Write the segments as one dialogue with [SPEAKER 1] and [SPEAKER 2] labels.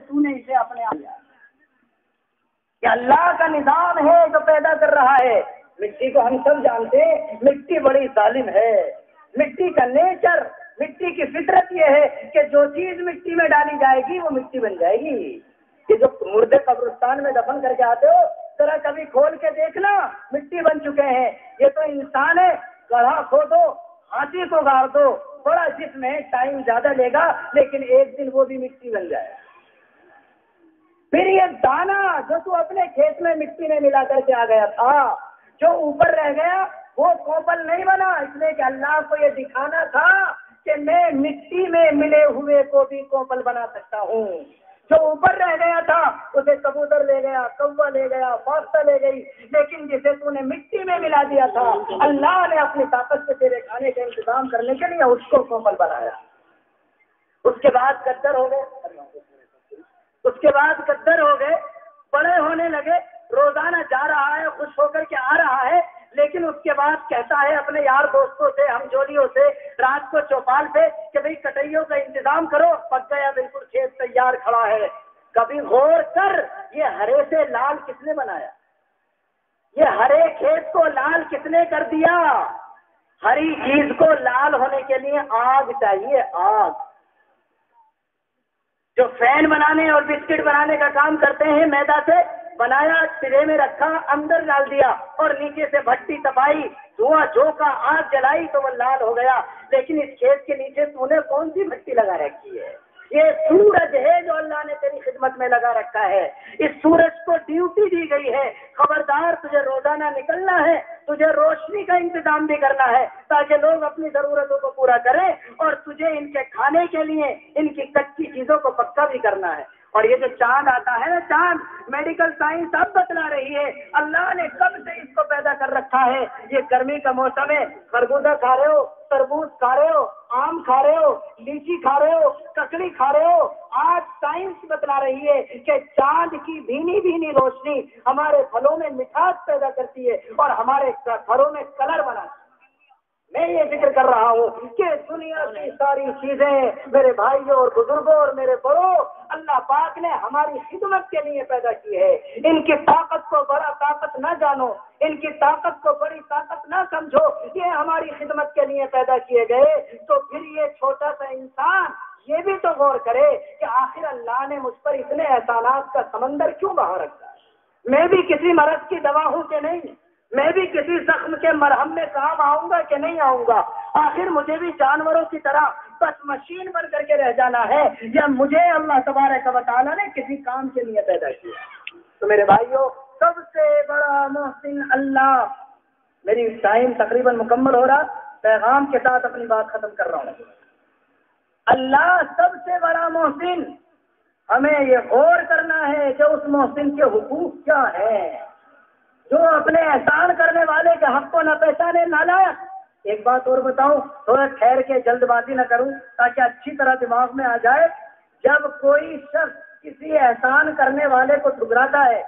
[SPEAKER 1] تو نے اسے اپنے آپ لیا کہ اللہ کا نظام ہے جو پیدا کر رہا ہے. مٹی کو ہم سب جانتے ہیں، مٹی بڑی ظالم ہے. مٹی کا نیچر، مٹی کی فطرت یہ ہے کہ جو چیز مٹی میں ڈالی جائے گی وہ مٹی بن جائے گی. کہ جو مردے قبرستان میں دفن کر کے آتے ہو ذرا کبھی کھول کے دیکھنا، مٹی بن چکے ہیں. یہ تو انسان ہے، گڑھا کھودو، ہاتھی کو گاڑ دو، بڑا جسم ہے، ٹائم زیادہ لے گا لیکن ایک دن وہ بھی مٹی بن جائے. پھر یہ دانا جو تو اپنے کھیت میں مٹی میں ملا کر کے آ گیا تھا، جو اوپر رہ گیا وہ کوپل نہیں بنا، اس لیے کہ اللہ کو یہ دکھانا تھا کہ میں مٹی میں ملے ہوئے کو بھی کوپل بنا سکتا ہوں. جو اوپر رہ گیا تھا اسے کبوتر لے گیا، کوا لے گیا، فاختہ لے گئی، لیکن جسے تو نے مٹی میں ملا دیا تھا اللہ نے اپنی طاقت سے تیرے کھانے کا انتظام کرنے کے لیے اس کو کوپل بنایا. اس کے بعد گدر ہو گئے، بڑے ہونے لگے، روزانہ جا رہا ہے، خوش ہو کر کے آ رہا ہے، لیکن اس کے بعد کہتا ہے اپنے یار دوستوں سے، ہم جولیوں سے، رات کو چوپال پہ کہ بھئی کٹائیوں کا انتظام کرو. پک گیا، بالکل کھیت تیار کھڑا ہے. کبھی غور کر یہ ہرے سے لال کس نے بنایا؟ یہ ہرے کھیت کو لال کس نے کر دیا؟ ہری چیز کو لال ہونے کے لیے آگ چاہیے، آگ. جو فین بنانے اور بسکٹ بنانے کا کام کرتے ہیں، میدا سے بنایا، ٹرے میں رکھا، اندر ڈال دیا اور نیچے سے بھٹی تپائی، دھواں جھونکا، آگ جلائی تو وہ لال ہو گیا. لیکن اس کھیت کے نیچے تو نے کون سی بھٹی لگا رکھی ہے؟ یہ سورج ہے جو اللہ نے تیری خدمت میں لگا رکھا ہے. اس سورج کو ڈیوٹی دی گئی ہے، خبردار تجھے روزانہ نکلنا ہے، تجھے روشنی کا انتظام بھی کرنا ہے تاکہ لوگ اپنی ضرورتوں کو پورا کریں، اور تجھے ان کے کھانے کے لیے ان کی کچی چیزوں کو پکا بھی کرنا ہے. اور یہ جو چاند آتا ہے نا، چاند، میڈیکل سائنس اب بتلا رہی ہے اللہ نے کب سے اس کو پیدا کر رکھا ہے. یہ گرمی کا موسم ہے، خربوزہ کھا رہے ہو، تربوز کھا رہے ہو، آم کھا رہے ہو، لیچی کھا رہے ہو، ککڑی کھا رہے ہو. آج سائنس بتلا رہی ہے کہ چاند کی بھینی بھینی روشنی ہمارے پھلوں میں مٹھاس پیدا کرتی ہے اور ہمارے گھروں میں کلر بناتی ہے. میں یہ ذکر کر رہا ہوں کہ دنیا کی ساری چیزیں میرے بھائیوں اور بزرگوں اور میرے بڑوں اللہ پاک نے ہماری خدمت کے لیے پیدا کی ہے. ان کی طاقت کو بڑا طاقت نہ جانو، ان کی طاقت کو بڑی طاقت نہ سمجھو، یہ ہماری خدمت کے لیے پیدا کیے گئے. تو پھر یہ چھوٹا سا انسان یہ بھی تو غور کرے کہ آخر اللہ نے مجھ پر اتنے احسانات کا سمندر کیوں بہا رکھا ہے. میں بھی کسی مرض کی دوا ہوں کہ نہیں؟ میں بھی کسی زخم کے مرہم میں کام آؤں گا کہ نہیں آؤں گا؟ آخر مجھے بھی جانوروں کی طرح بس مشین بن کر کے رہ جانا ہے، یا مجھے اللہ تبارک و تعالیٰ نے کسی کام کے لیے پیدا کیا؟ تو میرے بھائیوں، سب سے بڑا محسن اللہ. میری ٹائم تقریباً مکمل ہو رہا، پیغام کے ساتھ اپنی بات ختم کر رہا ہوں. اللہ سب سے بڑا محسن. ہمیں یہ غور کرنا ہے کہ اس محسن کے حقوق کیا ہیں. جو اپنے احسان کرنے والے کے حق کو نہ پہچانے، نالائق. ایک بات اور بتاؤں، تھوڑا ٹھہر کے جلد بازی نہ کروں تاکہ اچھی طرح دماغ میں آ جائے. جب کوئی شخص کسی احسان کرنے والے کو ٹھکراتا ہے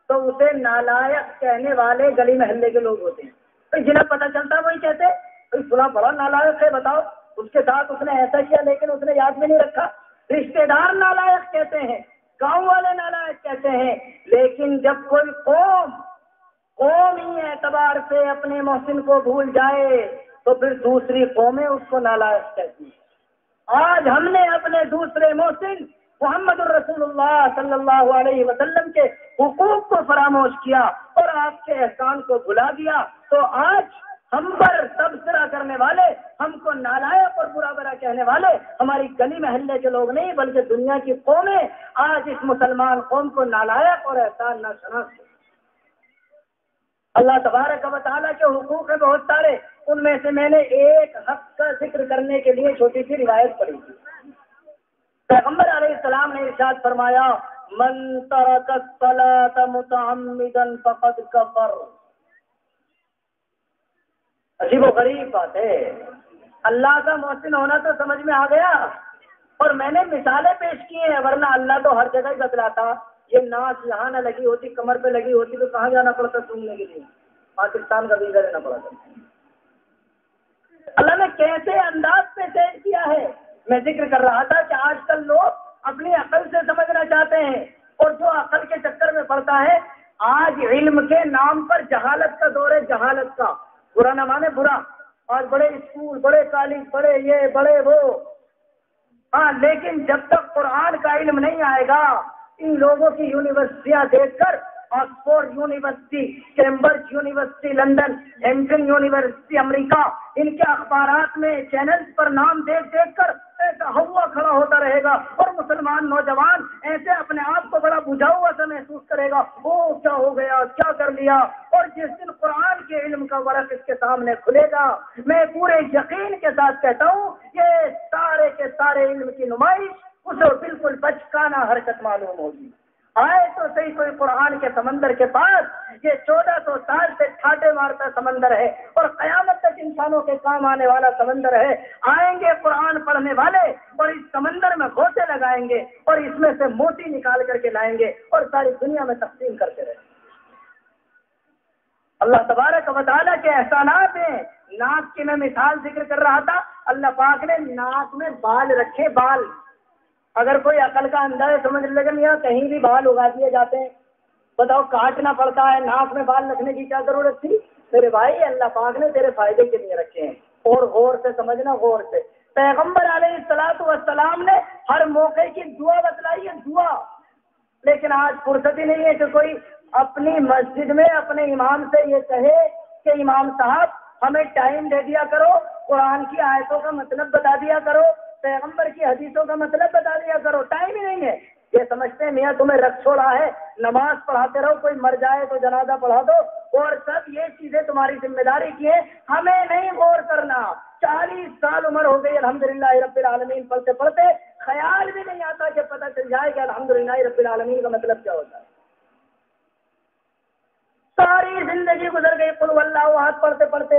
[SPEAKER 1] تو اسے نالائق کہنے والے گلی محلے کے لوگ ہوتے ہیں. جنہیں پتہ چلتا وہی کہتے فلاں بڑا نالائق ہے، بتاؤ اس کے ساتھ اس نے ایسا کیا لیکن اس نے یاد میں نہیں رکھا. رشتے دار نالائق کہتے ہیں، گاؤں والے نالائق کہتے ہیں. لیکن جب کوئی قومی اعتبار سے اپنے محسن کو بھول جائے تو پھر دوسری قومیں اس کو نالائق کہتی ہیں. آج ہم نے اپنے دوسرے محسن محمد الرسول اللہ صلی اللہ علیہ وسلم کے حقوق کو فراموش کیا اور آپ کے احسان کو بھلا دیا. تو آج ہم پر تبصرہ کرنے والے، ہم کو نالائق اور برا برا کہنے والے ہماری گلی محلے کے لوگ نہیں بلکہ دنیا کی قومیں آج اس مسلمان قوم کو نالائق اور احسان نہ شناس. اللہ تبارک و تعالیٰ کے حقوق ہیں بہت سارے، ان میں سے میں نے ایک حق کا ذکر کرنے کے لیے چھوٹی سی روایت پڑھی تھی. پیغمبر علیہ السلام نے ارشاد فرمایا، من ترک الصلاۃ متعمدا فقد کفر. عجیب و غریب بات ہے. اللہ کا محسن ہونا تو سمجھ میں آ گیا، اور میں نے مثالیں پیش کی ہیں، ورنہ اللہ تو ہر جگہ ہی بتلاتا. یہ ناچ یہاں نہ لگی ہوتی، کمر پہ لگی ہوتی تو کہاں جانا پڑتا سننے کے لیے؟ پاکستان کا ویزا لینا پڑا تھا. اللہ نے کیسے انداز پہ پیش کیا ہے. میں ذکر کر رہا تھا کہ آج کل لوگ اپنی عقل سے سمجھنا چاہتے ہوتا ہے آج علم کے نام پر جہالت کا دور ہے، جہالت کا، برا نہ مانے برا، اور بڑے اسکول، بڑے کالج، بڑے یہ بڑے وہ، ہاں لیکن جب تک قرآن کا علم نہیں آئے گا، ان لوگوں کی یونیورسٹیاں دیکھ کر، Oxford university, Cambridge university London, Hampton university امریکہ، ان کے اخبارات میں چینلز پر نام دیکھ دیکھ کر ایسا ہوا کھڑا ہوتا رہے گا، اور مسلمان نوجوان ایسے اپنے آپ کو بڑا بجھا ہوا سا محسوس کرے گا، وہ کیا ہو گیا، کیا کر لیا۔ اور جس دن قرآن کے علم کا ورق اس کے سامنے کھلے گا، میں پورے یقین کے ساتھ کہتا ہوں یہ سارے کے سارے علم کی نمائش اسے بالکل بچکانہ حرکت معلوم ہوگی۔ آئے تو صحیح کوئی قرآن کے سمندر کے پاس، یہ 1400 سال سے ٹھاٹے مارتا سمندر ہے اور قیامت تک انسانوں کے کام آنے والا سمندر ہے۔ آئیں گے قرآن پڑھنے والے اور اس سمندر میں گھوسے لگائیں گے اور اس میں سے موتی نکال کر کے لائیں گے اور ساری دنیا میں تقسیم کرتے رہیں گے۔ اللہ تبارک و تعالیٰ کے احسانات ہیں۔ ناک کی میں مثال ذکر کر رہا تھا، اللہ پاک نے ناک میں بال رکھے، بال۔ اگر کوئی عقل کا انداز سمجھ لگے میاں کہیں بھی بال اگا دیے جاتے ہیں، بتاؤ کاٹنا پڑتا ہے، ناک میں بال رکھنے کی کیا ضرورت تھی؟ میرے بھائی اللہ پاک نے تیرے فائدے کے لیے رکھے ہیں، اور غور سے سمجھنا، غور سے۔ پیغمبر علیہ الصلوۃ والسلام نے ہر موقع کی دعا بتلائی ہے، دعا، لیکن آج فرصت ہی نہیں ہے کہ کوئی اپنی مسجد میں اپنے امام سے یہ کہے کہ امام صاحب ہمیں ٹائم دے دیا کرو، قرآن کی آیتوں کا مطلب بتا دیا کرو، پیغمبر کی حدیثوں کا مطلب بتا دیا کرو، ٹائم ہی نہیں ہے۔ یہ سمجھتے ہیں میاں تمہیں رکھ چھوڑا ہے، نماز پڑھاتے رہو، کوئی مر جائے تو جنازہ پڑھا دو، اور سب یہ چیزیں تمہاری ذمہ داری کی ہیں، ہمیں نہیں غور کرنا۔ 40 سال عمر ہو گئی الحمدللہ رب العالمین پڑھتے پڑھتے، خیال بھی نہیں آتا کہ پتہ چل جائے کہ الحمدللہ رب العالمین کا مطلب کیا ہوتا ہے۔ ساری زندگی گزر گئی قل واللہ احد پڑھتے پڑھتے،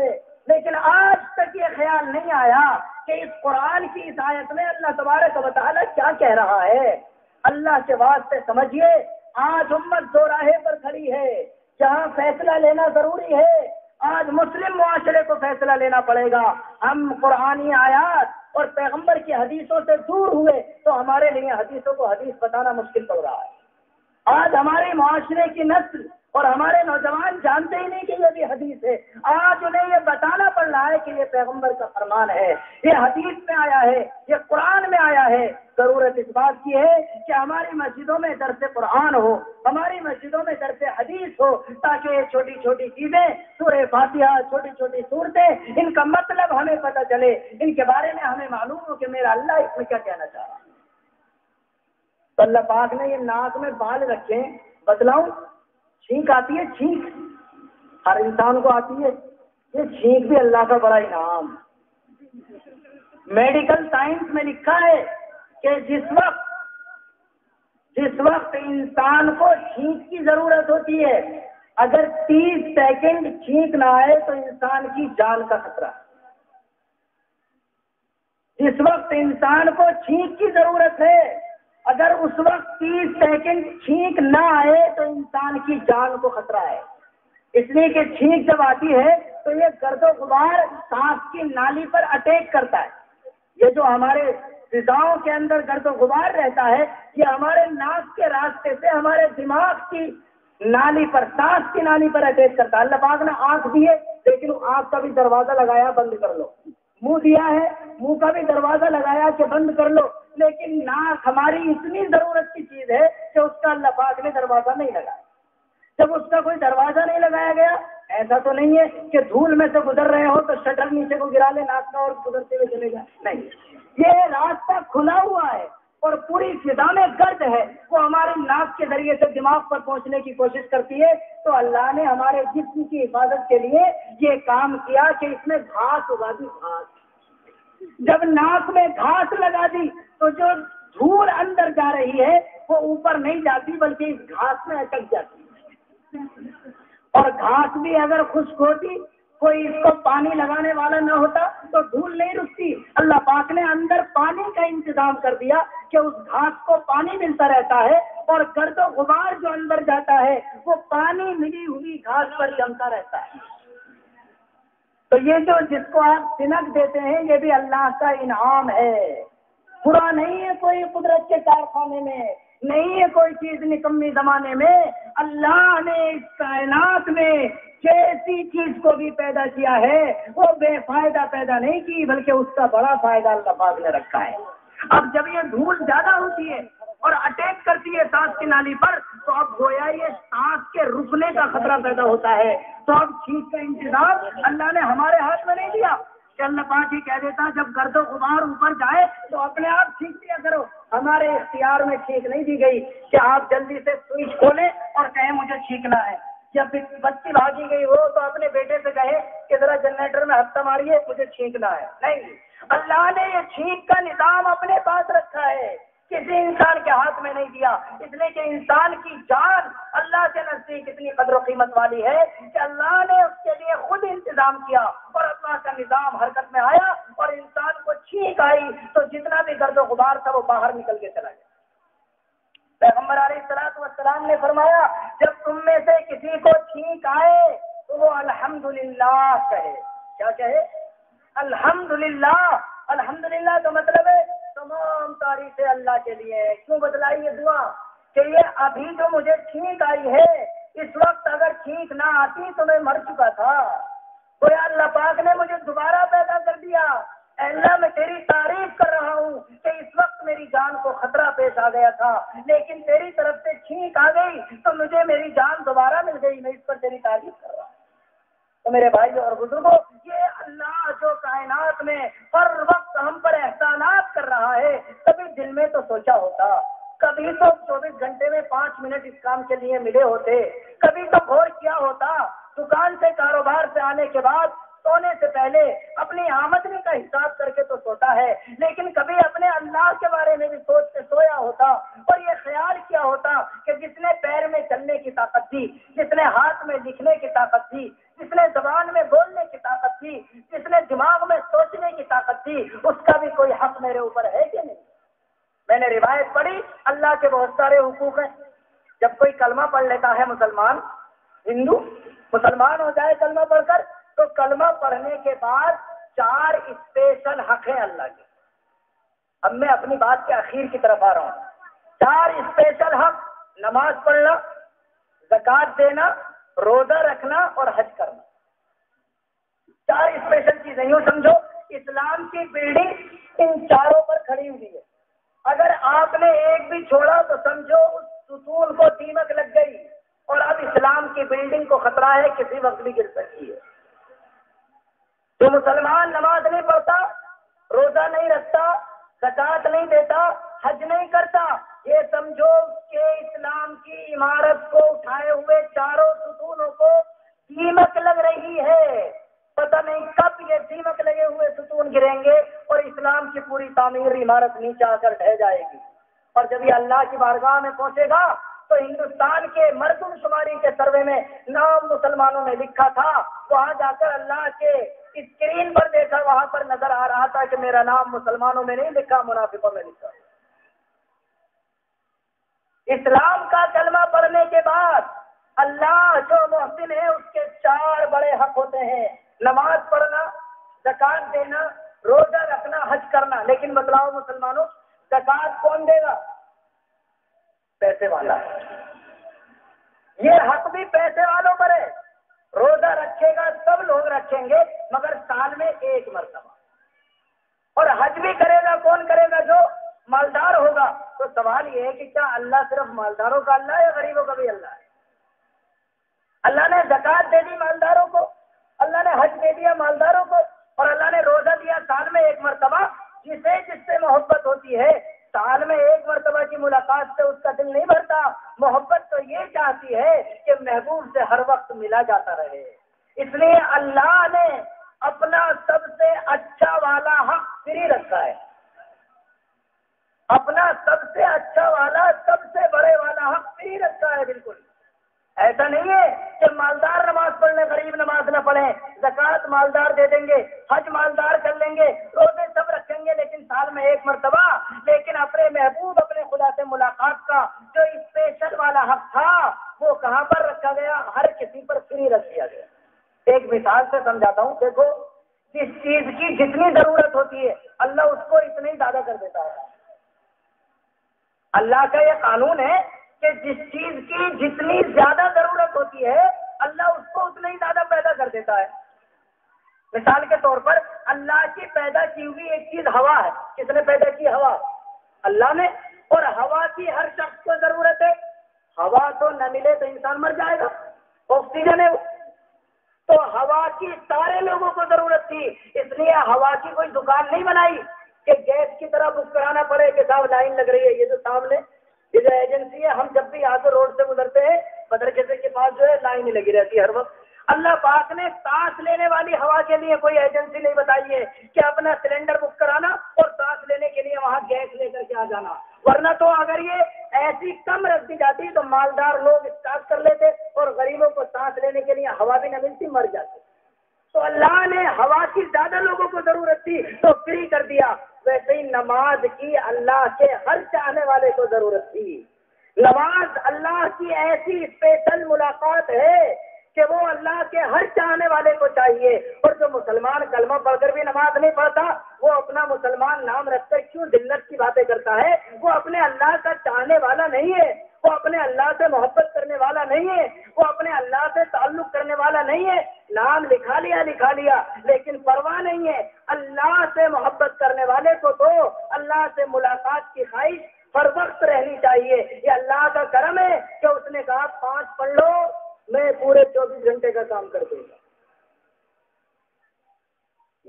[SPEAKER 1] لیکن آج تک یہ خیال نہیں آیا کہ اس قرآن کی اس آیت میں اللہ تبارک و تعالیٰ کیا کہہ رہا ہے۔ اللہ کے واسطے سمجھیے، آج امت دو راہے پر کھڑی ہے، جہاں فیصلہ لینا ضروری ہے۔ آج مسلم معاشرے کو فیصلہ لینا پڑے گا۔ ہم قرآنی آیات اور پیغمبر کی حدیثوں سے دور ہوئے تو ہمارے لیے حدیثوں کو حدیث بتانا مشکل پڑ رہا ہے۔ آج ہمارے معاشرے کی نسل اور ہمارے نوجوان جانتے ہی نہیں کہ یہ بھی حدیث ہے، آج انہیں یہ بتانا پڑ رہا ہے کہ یہ پیغمبر کا فرمان ہے، یہ حدیث میں آیا ہے، یہ قرآن میں آیا ہے۔ ضرورت اس بات کی ہے کہ ہماری مسجدوں میں درس قرآن ہو، ہماری مسجدوں میں درس حدیث ہو، تاکہ یہ چھوٹی چھوٹی چیزیں، سورہ فاتحہ، چھوٹی چھوٹی صورتیں، ان کا مطلب ہمیں پتہ چلے، ان کے بارے میں ہمیں معلوم ہو کہ میرا اللہ اس میں کیا کہنا چاہ رہا ہے۔ تو اللہ پاک نے یہ ناک میں بال رکھے، بتلاؤں، چھینک آتی ہے، چھینک ہر انسان کو آتی ہے، یہ چھینک بھی اللہ کا بڑا انعام۔ میڈیکل سائنس میں لکھا ہے کہ جس وقت انسان کو چھینک کی ضرورت ہوتی ہے، اگر 30 سیکنڈ چھینک نہ آئے تو انسان کی جان کا خطرہ۔ جس وقت انسان کو چھینک کی ضرورت ہے، اگر اس وقت 30 سیکنڈ چھینک نہ آئے تو انسان کی جان کو خطرہ ہے۔ اس لیے کہ چھینک جب آتی ہے تو یہ گرد و غبار سانس کی نالی پر اٹیک کرتا ہے۔ یہ جو ہمارے فضاؤں کے اندر گرد و غبار رہتا ہے، یہ ہمارے ناک کے راستے سے ہمارے دماغ کی نالی پر، سانس کی نالی پر اٹیک کرتا ہے۔ اللہ پاک نے آنکھ دی ہے، لیکن آنکھ کا بھی دروازہ لگایا بند کر لو، منہ دیا ہے، منہ کا بھی دروازہ لگایا کہ بند کر لو، لیکن ناک ہماری اتنی ضرورت کی چیز ہے کہ اس کا اللہ پاک نے دروازہ نہیں لگایا۔ جب اس کا کوئی دروازہ نہیں لگایا گیا، ایسا تو نہیں ہے کہ دھول میں سے گزر رہے ہو تو شٹر نیچے کو گرا لے ناک کا اور گزرتے ہوئے چلے جائے، نہیں، یہ راستہ کھلا ہوا ہے اور پوری فضا میں گرد ہے، وہ ہماری ناک کے ذریعے سے دماغ پر پہنچنے کی کوشش کرتی ہے۔ تو اللہ نے ہمارے جسم کی حفاظت کے لیے یہ کام کیا کہ اس میں گھاس اگا دی، گھاس۔ جب ناک میں گھاس لگا دی تو جو دھول اندر جا رہی ہے وہ اوپر نہیں جاتی بلکہ اس گھاس میں اٹک جاتی ہے، اور گھاس بھی اگر خشک ہوتی، کوئی اس کو پانی لگانے والا نہ ہوتا تو دھول نہیں رکتی۔ اللہ پاک نے اندر پانی کا انتظام کر دیا کہ اس گھاس کو پانی ملتا رہتا ہے، اور گرد و غبار جو اندر جاتا ہے وہ پانی ملی ہوئی گھاس پر جمتا رہتا ہے۔ تو یہ جو جس کو آپ سنک دیتے ہیں یہ بھی اللہ کا انعام ہے، برا نہیں ہے کوئی قدرت کے کارخانے میں، نہیں ہے کوئی چیز نکمی زمانے میں، اللہ نے اس کائنات میں جیسی چیز کو بھی پیدا کیا ہے وہ بے فائدہ پیدا نہیں کی، بلکہ اس کا بڑا فائدہ اللہ پاک نے رکھا ہے۔ اب جب یہ دھول زیادہ ہوتی ہے اور اٹیک کرتی ہے سانس کی نالی پر، تو اب گویا یہ سانس کے رکنے کا خطرہ پیدا ہوتا ہے۔ تو اب چھینک کا انتظام اللہ نے ہمارے ہاتھ میں نہیں دیا کہ اللہ پاک ہی کہہ دیتا جب گرد و غبار اوپر جائے تو اپنے آپ چھینک دیا کرو۔ ہمارے اختیار میں چھینک نہیں دی گئی کہ آپ جلدی سے سوئچ کھولیں اور کہیں مجھے چھینکنا ہے۔ جب بچی بھاگی گئی ہو تو اپنے بیٹے سے کہے کہ ذرا جنریٹر میں ہفتہ ماریے مجھے چھینکنا ہے، نہیں، اللہ نے یہ چھینک کا نظام اپنے پاس رکھا ہے، کسی انسان کے ہاتھ میں نہیں دیا، اس لیے کہ انسان کی جان اللہ کے نزدیک اتنی قدر و قیمت والی ہے کہ اللہ نے اس کے لیے خود انتظام کیا اور اللہ کا نظام حرکت میں آیا اور انسان کو چھینک آئی تو جتنا بھی گرد و غبار تھا وہ باہر نکل کے چلا گیا۔ پیغمبر علیہ السلام نے فرمایا جب تم میں سے کسی کو چھینک آئے تو وہ الحمدللہ کہے۔ کیا کہے؟ الحمدللہ۔ الحمدللہ کا مطلب ہے تمام تعریفیں اللہ کے لیے ہے۔ کیوں بتلائی یہ دعا کہ یہ ابھی جو مجھے چھینک آئی ہے اس وقت اگر چھینک نہ آتی تو میں مر چکا تھا، تو یا اللہ پاک نے مجھے دوبارہ پیدا کر دیا۔ اے اللہ میں تیری تعریف کر رہا ہوں کہ اس وقت میری جان کو خطرہ پیش آ گیا تھا، لیکن تیری طرف سے چھینک آ گئی تو مجھے میری جان دوبارہ مل گئی، میں اس پر تیری تعریف کر رہا ہوں۔ تو میرے بھائیوں اور بزرگوں، یہ اللہ جو کائنات میں ہر وقت ہم پر احسانات کر رہا ہے، کبھی دل میں تو سوچا ہوتا، کبھی تو 24 گھنٹے میں 5 منٹ اس کام کے لیے ملے ہوتے، کبھی تو غور کیا ہوتا، دکان سے کاروبار سے آنے کے بعد سونے سے پہلے اپنی آمدنی کا حساب کر کے تو سوتا ہے، لیکن کبھی اپنے اللہ کے بارے میں بھی سوچ کے سویا ہوتا اور یہ خیال کیا ہوتا کہ جس نے پیر میں چلنے کی طاقت تھی، جس نے ہاتھ میں لکھنے کی طاقت تھی، جس نے زبان میں بولنے کی طاقت تھی، جس نے دماغ میں سوچنے کی طاقت تھی، اس کا بھی کوئی حق میرے اوپر ہے کہ نہیں؟ میں نے روایت پڑھی اللہ کے بہت سارے حقوق ہیں۔ جب کوئی کلمہ پڑھ لیتا ہے مسلمان، ہندو مسلمان ہو جائے کلمہ پڑھ کر، تو کلمہ پڑھنے کے بعد 4 اسپیشل حق ہیں اللہ کے۔ اب میں اپنی بات کے اخیر کی طرف آ رہا ہوں۔ 4 اسپیشل حق: نماز پڑھنا، زکوٰۃ دینا، روزہ رکھنا اور حج کرنا۔ 4 اسپیشل چیزیں۔ یوں سمجھو اسلام کی بلڈنگ ان چاروں پر کھڑی ہوئی ہے، اگر آپ نے ایک بھی چھوڑا تو سمجھو اس ستون کو دیمک لگ گئی اور اب اسلام کی بلڈنگ کو خطرہ ہے، کسی وقت بھی گر سکتی ہے۔ جو مسلمان نماز نہیں پڑھتا، روزہ نہیں رکھتا، زکوٰۃ نہیں دیتا، حج نہیں کرتا، یہ سمجھو کہ اسلام کی عمارت کو اٹھائے ہوئے چاروں ستونوں کو دیمک لگ رہی ہے۔ پتہ نہیں کب یہ دیمک لگے ہوئے ستون گریں گے اور اسلام کی پوری تعمیر عمارت نیچے آ کر ڈھہ جائے گی، اور جب یہ اللہ کی بارگاہ میں پہنچے گا تو ہندوستان کے مردم شماری کے سروے میں نام مسلمانوں نے لکھا تھا، وہاں جا کر اللہ کے اسکرین پر دیکھا، وہاں پر نظر آ رہا تھا کہ میرا نام مسلمانوں میں نہیں لکھا، منافقوں میں لکھا۔ اسلام کا کلمہ پڑھنے کے بعد اللہ جو محسن ہے اس کے 4 بڑے حق ہوتے ہیں: نماز پڑھنا، زکوٰۃ دینا، روزہ رکھنا، حج کرنا۔ لیکن بتلاؤ مسلمانوں، زکوٰۃ کون دے گا؟ پیسے والا۔ یہ حق بھی پیسے والوں پر ہے۔ روزہ رکھے گا سب لوگ رکھیں گے مگر سال میں 1 مرتبہ، اور حج بھی کرے گا کون کرے گا؟ جو مالدار ہوگا۔ تو سوال یہ ہے کہ کیا اللہ صرف مالداروں کا اللہ ہے یا غریبوں کا بھی اللہ ہے؟ اللہ نے زکوٰۃ دے دی مالداروں کو، اللہ نے حج دے دیا مالداروں کو، اور اللہ نے روزہ دیا سال میں 1 مرتبہ۔ جسے جس سے محبت ہوتی ہے سال میں 1 مرتبہ کی ملاقات سے اس کا دل نہیں بھرتا، محبت تو یہ چاہتی ہے کہ محبوب سے ہر وقت ملا جاتا رہے۔ اس لیے اللہ نے اپنا سب سے اچھا والا حق فری رکھا ہے، اپنا سب سے اچھا والا، سب سے بڑے والا حق فری رکھا ہے۔ بالکل ایسا نہیں ہے کہ مالدار نماز پڑھنے، غریب نماز نہ پڑھیں، زکوٰۃ مالدار دے دیں گے، حج مالدار کر لیں گے، روزے سب رکھیں گے لیکن سال میں 1 مرتبہ۔ لیکن اپنے محبوب، اپنے خدا سے ملاقات کا جو اسپیشل والا حق تھا وہ کہاں پر رکھا گیا؟ ہر کسی پر فری رکھ دیا گیا۔ ایک مثال سے سمجھاتا ہوں، دیکھو جس چیز کی جتنی ضرورت ہوتی ہے اللہ اس کو اتنا ہی زیادہ کر دیتا ہے۔ اللہ کا یہ قانون ہے کہ جس چیز کی جتنی زیادہ ضرورت ہوتی ہے اللہ اس کو اتنا ہی زیادہ پیدا کر دیتا ہے. مثال کے طور پر اللہ کی پیدا کی ہوئی ایک چیز ہوا ہے. کس نے پیدا کی؟ ہوا، اللہ نے. اور ہوا کی ہر شخص کو ضرورت ہے. ہوا تو نہ ملے تو انسان مر جائے گا. آکسیجن ہے وہ. تو ہوا کی سارے لوگوں کو ضرورت تھی، اس لیے ہوا کی کوئی دکان نہیں بنائی کہ گیس کی طرح بک کرانا پڑے کہ صاحب لائن لگ رہی ہے. یہ تو سامنے یہ جو ایجنسی ہے، ہم جب بھی یہاں سے روڈ سے گزرتے ہیں بدر کے پاس جو ہے لائن ہی لگی رہتی ہے ہر وقت. اللہ پاک نے سانس لینے والی ہوا کے لیے کوئی ایجنسی نہیں بتائی ہے کہ اپنا سلنڈر بک کرانا اور سانس لینے کے لیے وہاں گیس لے کر کے آ جانا. ورنہ تو اگر یہ ایسی کم رکھ دی جاتی تو مالدار لوگ اسٹارٹ کر لیتے اور غریبوں کو سانس لینے کے لیے ہوا بھی نہ ملتی، مر جاتے. تو اللہ نے ہوا کی زیادہ لوگوں کو ضرورت تھی تو فری کر دیا. ویسے ہی نماز کی اللہ کے ہر چاہنے والے کو ضرورت تھی. نماز اللہ کی ایسی اسپیشل ملاقات ہے کہ وہ اللہ کے ہر چاہنے والے کو چاہیے. اور جو مسلمان کلمہ پڑھ کر بھی نماز نہیں پڑھتا وہ اپنا مسلمان نام رکھ کر کیوں ذلت کی باتیں کرتا ہے؟ وہ اپنے اللہ کا چاہنے والا نہیں ہے، وہ اپنے اللہ سے محبت کرنے والا نہیں ہے، وہ اپنے اللہ سے تعلق کرنے والا نہیں ہے. نام لکھا لیا لیکن پرواہ نہیں ہے. اللہ سے محبت کرنے والے کو تو اللہ سے ملاقات کی خواہش ہر وقت رہنی چاہیے. یہ اللہ کا کرم ہے کہ اس نے کہا 5 پڑھ لو، میں پورے 24 گھنٹے کا کام کر دوں گا.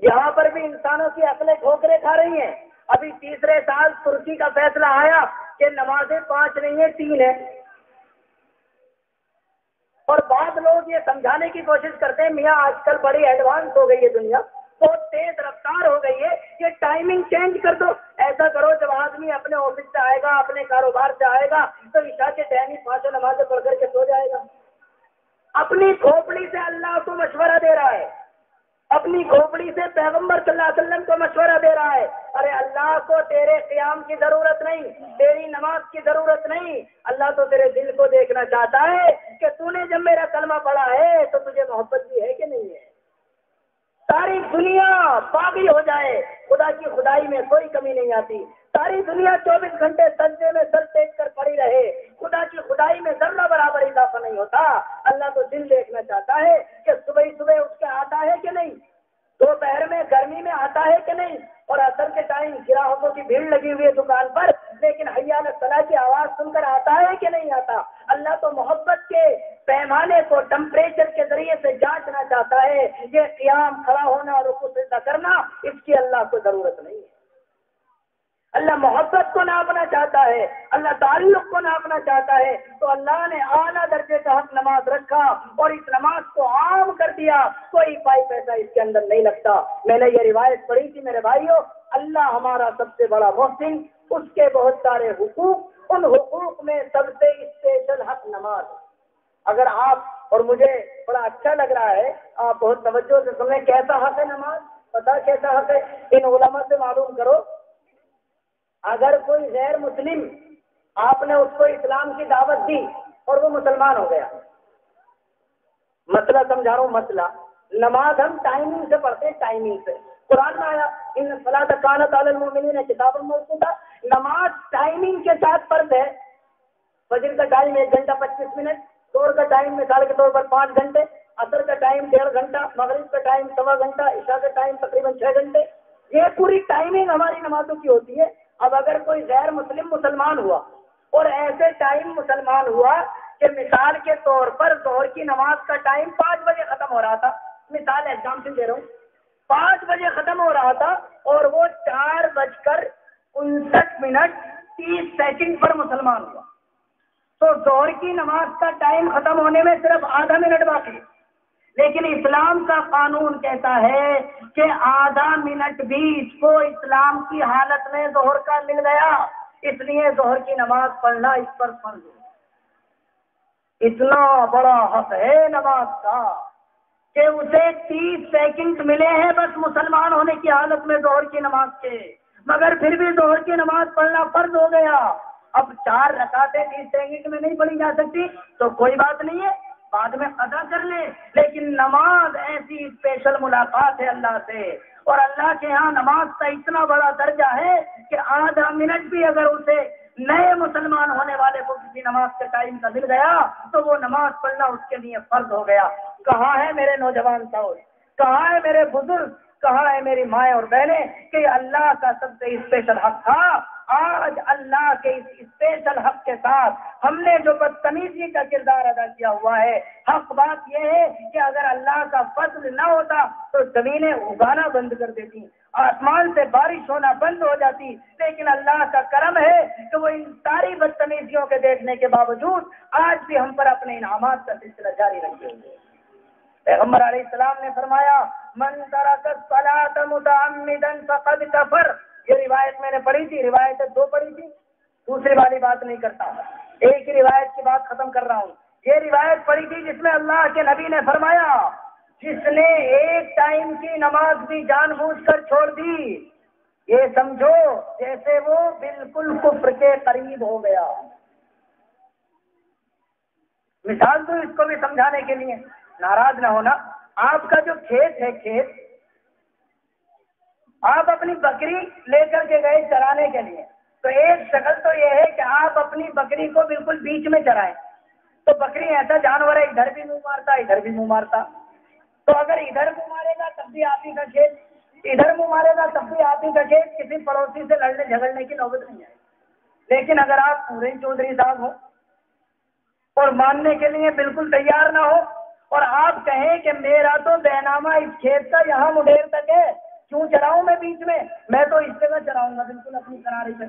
[SPEAKER 1] یہاں پر بھی انسانوں کی عقلیں ٹھوکریں کھا رہی ہیں. ابھی تیسرے سال ترکی کا فیصلہ آیا کہ نمازیں 5 نہیں ہیں 3 ہیں. اور بعض لوگ یہ سمجھانے کی کوشش کرتے ہیں میاں آج کل بڑی ایڈوانس ہو گئی ہے دنیا، بہت تیز رفتار ہو گئی ہے، یہ ٹائمنگ چینج کر دو. ایسا کرو جب آدمی اپنے آفس سے آئے گا، اپنے کاروبار سے آئے گا تو عشاء کے ٹائم ہی 5 نمازیں پڑھ کر کے سو جائے گا. اپنی کھوپڑی سے اللہ کو مشورہ دے رہا ہے، اپنی کھوپڑی سے پیغمبر صلی اللہ علیہ وسلم کو مشورہ دے رہا ہے. ارے اللہ کو تیرے قیام کی ضرورت نہیں، تیری نماز کی ضرورت نہیں. اللہ تو تیرے دل کو دیکھنا چاہتا ہے کہ تو نے جب میرا کلمہ پڑھا ہے تو تجھے محبت بھی ہے کہ نہیں ہے. ساری دنیا باغی ہو جائے، خدا کی خدائی میں کوئی کمی نہیں آتی. ساری دنیا 24 گھنٹے سجدے میں سر ٹیک کر پڑی رہے، خدا کی خدائی میں ذرہ برابر اضافہ نہیں ہوتا. اللہ تو دل دیکھنا چاہتا ہے کہ صبح صبح اٹھ کے آتا ہے کہ نہیں، دوپہر میں گرمی میں آتا ہے کہ نہیں، اور عصر کے ٹائم گراہکوں کی بھیڑ لگی ہوئی ہے دکان پر لیکن حی علی الصلاۃ کی آواز سن کر آتا ہے کہ نہیں آتا. اللہ تو محبت کے پیمانے کو ٹمپریچر کے ذریعے سے جانچنا چاہتا ہے. یہ قیام، کھڑا ہونا اور رکوع سجدہ کرنا اس کی اللہ کو ضرورت نہیں ہے. اللہ محبت کو ناپنا چاہتا ہے، اللہ تعلق کو ناپنا چاہتا ہے. تو اللہ نے اعلیٰ درجے کا حق نماز رکھا اور اس نماز کو عام کر دیا. کوئی پائی پیسہ اس کے اندر نہیں لگتا. میں نے یہ روایت پڑھی تھی میرے بھائیوں، اللہ ہمارا سب سے بڑا محسن، اس کے بہت سارے حقوق، ان حقوق میں سب سے اسپیشل حق نماز. اگر آپ اور مجھے بڑا اچھا لگ رہا ہے، آپ بہت توجہ سے سنیں کیسا حق ہے نماز. پتا کیسا حق ہے؟ ان علماء سے معلوم کرو. اگر کوئی غیر مسلم، آپ نے اس کو اسلام کی دعوت دی اور وہ مسلمان ہو گیا، مسئلہ سمجھا رہا ہوں. مسئلہ نماز ہم ٹائمنگ سے پڑھتے ہیں، ٹائمنگ سے. قرآن میں آیا ان الصلاۃ کانت علی المؤمنین کتابا موقوتا. نماز ٹائمنگ کے ساتھ فرض ہے. فجر کا ٹائم 1 گھنٹہ 25 منٹ، ظہر کا ٹائم مثال کے طور پر 5 گھنٹے، عصر کا ٹائم 1.5 گھنٹہ، مغرب کا ٹائم 1.25 گھنٹہ، عشاء کا ٹائم تقریباً 6 گھنٹے. یہ پوری ٹائمنگ ہماری نمازوں کی ہوتی ہے. اب اگر کوئی غیر مسلم مسلمان ہوا اور ایسے ٹائم مسلمان ہوا کہ مثال کے طور پر ظہر کی نماز کا ٹائم 5 بجے ختم ہو رہا تھا، مثال ایگزامپل دے رہا ہوں، 5 بجے ختم ہو رہا تھا اور وہ 4:59 پر مسلمان ہوا، تو ظہر کی نماز کا ٹائم ختم ہونے میں صرف آدھا منٹ باقی. لیکن اسلام کا قانون کہتا ہے کہ آدھا منٹ بھی اس کو اسلام کی حالت میں ظہر کا مل گیا، اس لیے ظہر کی نماز پڑھنا اس پر فرض ہے. اتنا بڑا حق ہے نماز کا کہ اسے 30 سیکنڈ ملے ہیں بس مسلمان ہونے کی حالت میں ظہر کی نماز کے، مگر پھر بھی ظہر کی نماز پڑھنا فرض ہو گیا. اب 4 رکعتیں 30 سیکنڈ میں نہیں پڑھی جا سکتی تو کوئی بات نہیں ہے، بعد میں قضا کر لے. لیکن نماز ایسی اسپیشل ملاقات ہے اللہ سے، اور اللہ کے ہاں نماز کا اتنا بڑا درجہ ہے کہ آدھا منٹ بھی اگر اسے نئے مسلمان ہونے والے کو کسی نماز کے ٹائم کا مل گیا تو وہ نماز پڑھنا اس کے لیے فرض ہو گیا۔ کہاں ہے میرے نوجوان ساتھ، کہاں ہے میرے بزرگ، کہاں ہے میری مائیں اور بہنیں کہ اللہ کا سب سے اسپیشل حق تھا۔ آج اللہ کے اس اسپیشل حق کے ساتھ ہم نے جو بدتمیزی کا کردار ادا کیا ہوا ہے، حق بات یہ ہے کہ اگر اللہ کا فضل نہ ہوتا تو زمینیں اگانا بند کر دیتی، آسمان سے بارش ہونا بند ہو جاتی، لیکن اللہ کا کرم ہے کہ وہ ان ساری بدتمیزیوں کے دیکھنے کے باوجود آج بھی ہم پر اپنے انعامات کا سلسلہ جاری رکھے ہوئے۔ پیغمبر علیہ السلام نے فرمایا من ترک الصلاۃ متعمدا فقد کفر۔ یہ روایت میں نے پڑھی تھی، روایتیں دو پڑھی تھی، دوسری والی بات نہیں کرتا، ایک ہی روایت کی بات ختم کر رہا ہوں۔ یہ روایت پڑھی تھی جس میں اللہ کے نبی نے فرمایا جس نے ایک ٹائم کی نماز بھی جان بوجھ کر چھوڑ دی، یہ سمجھو جیسے وہ بالکل کفر کے قریب ہو گیا۔ مثال تو اس کو بھی سمجھانے کے لیے، ناراض نہ ہونا، آپ کا جو کھیت ہے، کھیت آپ اپنی بکری لے کر کے گئے چرانے کے لیے، تو ایک شکل تو یہ ہے کہ آپ اپنی بکری کو بالکل بیچ میں چرائیں، تو بکری ایسا جانور ہے ادھر بھی منہ مارتا ادھر بھی منہ مارتا، تو اگر ادھر منہ مارے گا تب بھی آپ ہی کا کھیت، ادھر منہ مارے گا تب بھی آپ ہی کا کھیت، کسی پڑوسی سے لڑنے جھگڑنے کی نوبت نہیں ہے۔ لیکن اگر آپ پورے چودھری صاحب ہو اور ماننے کے لیے بالکل تیار نہ ہو اور آپ کہیں کہ میرا تو بینامہ اس کھیت کا یہاں مڈیر تک ہے، کیوں چراؤں میں بیچ میں تو اس جگہ چراؤں گا بالکل اپنی کناری پہ،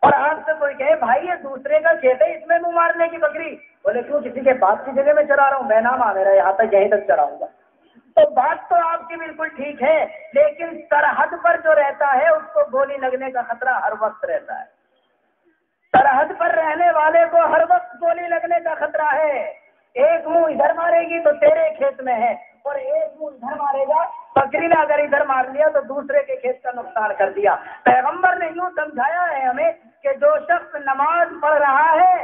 [SPEAKER 1] اور آپ سے کوئی کہے بھائی یہ دوسرے کا کھیت ہے اس میں منہ مارنے کی بکری، بولے کیوں کسی کے باپ کی جگہ میں چرا رہا ہوں، بینامہ میرا یہاں تک یہیں تک چراؤں گا، تو بات تو آپ کی بالکل ٹھیک ہے، لیکن سرحد پر جو رہتا ہے اس کو گولی لگنے کا خطرہ ہر وقت رہتا ہے، سرحد پر رہنے والے کو ہر وقت گولی لگنے کا خطرہ ہے، ایک منہ ادھر مارے گی تو تیرے کھیت میں ہے اور ایک منہ ادھر مارے گا، بکری نے اگر ادھر مار لیا تو دوسرے کے کھیت کا نقصان کر دیا۔ پیغمبر نے یوں سمجھایا ہے ہمیں کہ جو شخص نماز پڑھ رہا ہے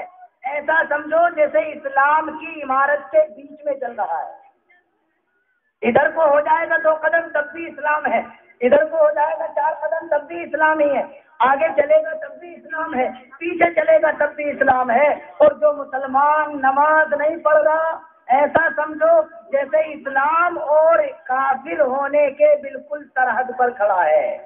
[SPEAKER 1] ایسا سمجھو جیسے اسلام کی عمارت کے بیچ میں چل رہا ہے، ادھر کو ہو جائے گا 2 قدم تب بھی اسلام ہے، ادھر کو ہو جائے گا 4 قدم تب بھی اسلام ہی ہے، آگے چلے گا تب بھی اسلام ہے، پیچھے چلے گا تب بھی اسلام ہے، اور جو مسلمان نماز نہیں پڑھ رہا ایسا سمجھو جیسے اسلام اور کافر ہونے کے بالکل سرحد پر کھڑا ہے،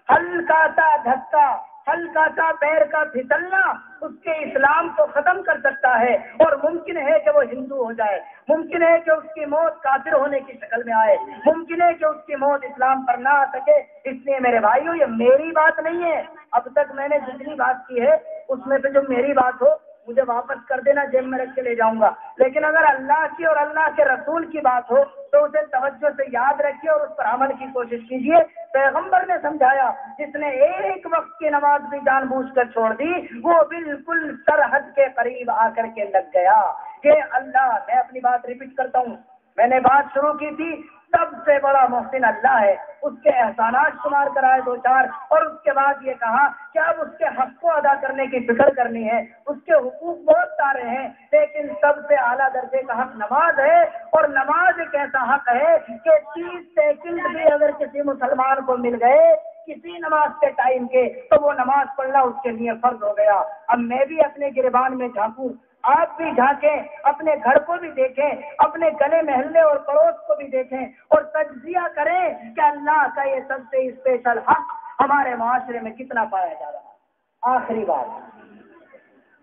[SPEAKER 1] ہلکا سا دھکا، ہلکا سا پیر کا پھسلنا اس کے اسلام کو ختم کر سکتا ہے، اور ممکن ہے کہ وہ ہندو ہو جائے، ممکن ہے کہ اس کی موت کافر ہونے کی شکل میں آئے، ممکن ہے کہ اس کی موت اسلام پر نہ آ سکے۔ اس لیے میرے بھائیو یہ میری بات نہیں ہے، اب تک میں نے جتنی بات کی ہے اس میں سے جو میری بات ہو مجھے واپس کر دینا، جیب میں رکھ کے لے جاؤں گا، لیکن اگر اللہ کی اور اللہ کے رسول کی بات ہو تو اسے توجہ سے یاد رکھیے اور اس پر عمل کی کوشش کیجیے۔ پیغمبر نے سمجھایا جس نے ایک وقت کی نماز بھی جان بوجھ کر چھوڑ دی وہ بالکل سرحد کے قریب آ کر کے لگ گیا کہ اللہ، میں اپنی بات ریپیٹ کرتا ہوں، میں نے بات شروع کی تھی سب سے بڑا محسن اللہ ہے، اس کے احسانات شمار کرائے 2-4، اور اس کے بعد یہ کہا کہ اب اس کے حق کو ادا کرنے کی فکر کرنی ہے، اس کے حقوق بہت سارے ہیں لیکن سب سے اعلیٰ درجے کا حق نماز ہے، اور نماز ایک ایسا حق ہے کہ 30 سیکنڈ بھی اگر کسی مسلمان کو مل گئے کسی نماز کے ٹائم کے تو وہ نماز پڑھنا اس کے لیے فرض ہو گیا۔ اب میں بھی اپنے گریبان میں جھانکوں، آپ بھی جھانکیں، اپنے گھر کو بھی دیکھیں، اپنے گلے محلے اور پڑوس کو بھی دیکھیں اور تجزیہ کریں کہ اللہ کا یہ سب سے اسپیشل حق ہمارے معاشرے میں کتنا پایا جا رہا ہے۔ آخری بات،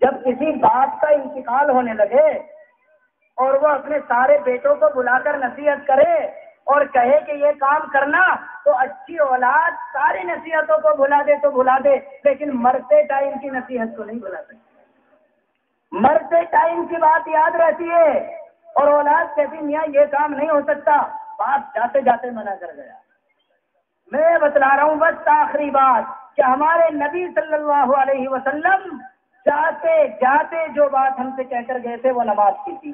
[SPEAKER 1] جب کسی باپ کا انتقال ہونے لگے اور وہ اپنے سارے بیٹوں کو بلا کر نصیحت کرے اور کہے کہ یہ کام کرنا، تو اچھی اولاد ساری نصیحتوں کو بھلا دے تو بھلا دے، لیکن مرتے ٹائم کی نصیحت کو نہیں بھلا سکتے، مرتے ٹائم کی بات یاد رہتی ہے، اور اولاد کہتی میاں یہ کام نہیں ہو سکتا، باپ جاتے جاتے منع کر گیا۔ میں بتلا رہا ہوں بس آخری بات کہ ہمارے نبی صلی اللہ علیہ وسلم جاتے جاتے جو بات ہم سے کہہ کر گئے تھے وہ نماز کی تھی،